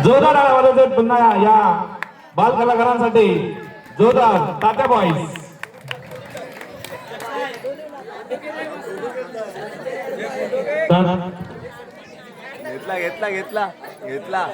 जोरदार आवाजात पुन्हा या बाल कलाकारांसाठी जोरदार तात्या बॉईज. घेतला घेतला घेतला घेतला.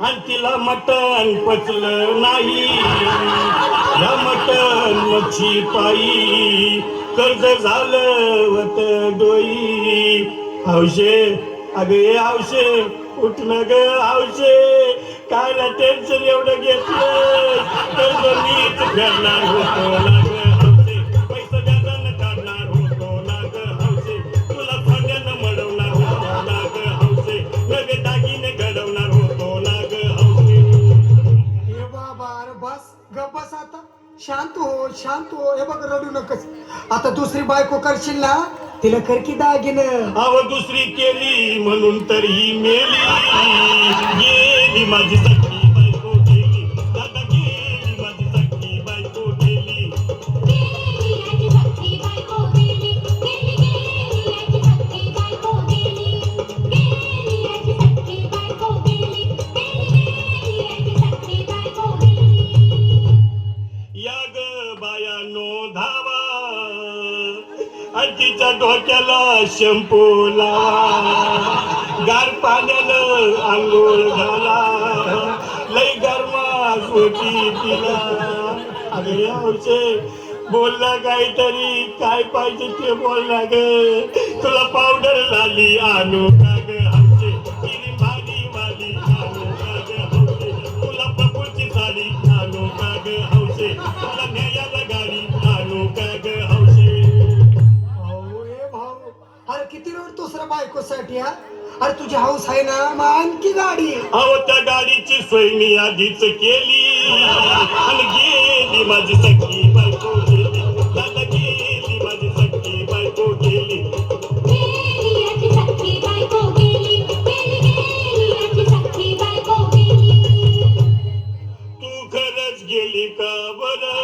आणि तिला मटण पचलं नाही. या मटण मच्छी पायी कर्ज झालं वत डोई. हौशे अगे हौशे उठणं ग हौशे, काय ना टेन्शन एवढं घेतलं कर्ज मीच फेडणार होतो ना ग हौशे. पैसा व्याजानं काढणार होतो ना ग हौशे. तुला सोन्यानं मडवणार होतो ना ग हौशे. नवे दागिने घडवणार होतो ना ग हौशे. हे बाबा अरे बस गप बस आता, शांत हो शांत हो. हे बघ रडू नकस. आता दुसरी बायको करशील ना तिला कर की दागिनं. अव दुसरी केली म्हणून तर ही मेली. गेली माझी सख्खी बायको गेली. दादा गेली माझी सख्खी बायको गेली. या ग बायानो धावा आणि तिच्या डोक्याला शॅम्पू लावा. गार पाण्यानं आंघोळ घाला. लई गरमास होती तिला. अरे हौशे बोलला काहीतरी, काय पाहिजे ते बोलला ग. तुला पावडर लाली आणू का ग हौशे. तिने भारी वाली आणू का ग हौशे. तुला पपूची साडी आणू का ग हौशे. तुला न्यायाला गाडी आणू का ग हौशे. भाऊ हे भाऊ अरे किती रोड दुसऱ्या बायकोसाठी हा. अरे तुझी हाऊस आहे ना मग आणखी गाडी. अहो त्या गाडीची सोय मी आधीच केली. आणि गेली माझी सख्खी बायको गेली. दादा गेली माझी सख्खी बायको गेली. तू खरंच गेली का बरं,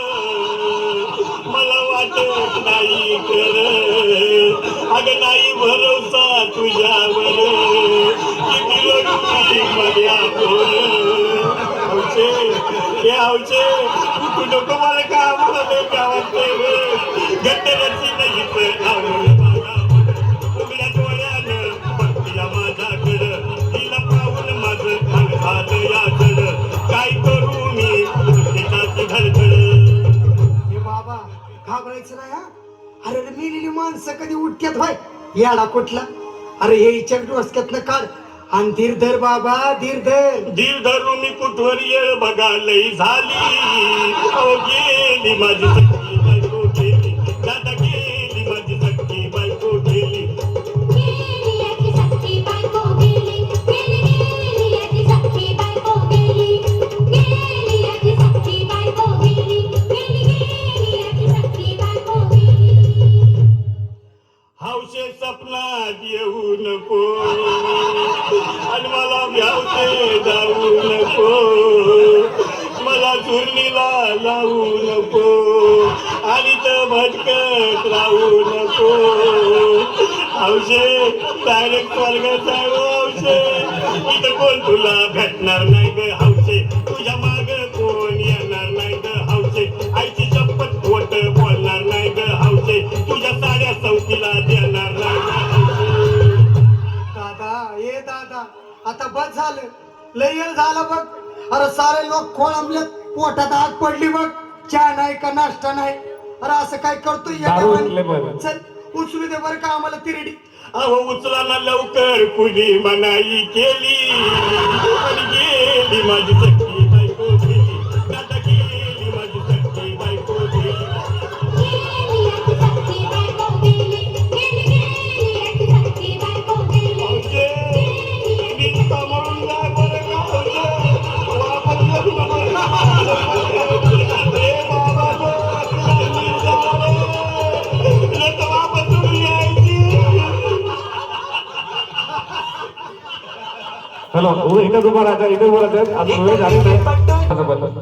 मला वाटत नाही खरं. अगं नाही भरोसा तुझ्यावर, किती रडली माझ्या पोर. हौशे हे हौशे तू नको मला का मला गावात गट्टरची नाही आवड बघा. उघड्या डोळ्यानं बघतीया माझ्याकडं. तिला पाहून माझं अंग झालं याकडं. काय करू मी त्याच्यात धडधड. हे बाबा घाबरायचं नाही हा. अरे रे मेलेली माणसं कधी उठक्यात व्हाय याडा कुठला. अरे हे इच्छा डोसक्यातनं काढ आणि धीर धर बाबा धीर धर. धीर धरू मी कुठवर येळ बघा लई झाली. अहो गेली माझी सख्खी बायको गेली. दादा गेली माझी सख्खी बायको गेली. हौशे सपनात येऊ नको आणि मला व्यावते जाऊ नको. मला झुरणीला लावू नको आणि तर भटकत राहू नको. हौशे डायरेक्ट स्वर्गात आहे हौशे. इथं कोण तुला भेटणार नाही ग हौशे. तुझ्या माग कोण येणार नाही ग हौशे. आईची शपथ खोट बोलणार नाही ग हौशे. तुझ्या साड्या चौकीला देणार नाही ग हौशे. दादा ये दादा आता बस झालं. लय वेळ झाला बघ. अरे सारे लोक खोळंबले, पोटात आग पडली बघ. चहा नाही का नाश्ता नाही. अरे असं काय करतोय या दारू देवाने? उठले बरं. चल उचलू दे बरं का आम्हाला तिरडी. अहो उचला ना लवकर कुणी मनाई केली. आणि गेली माझी सख्खी बायको गेली. दादा गेली माझी सख्खी बायको गेली. हॅलो इथं उभा राहायचं इथे उभं राहायचं अजून वेळ झाली नाही असं बोलतो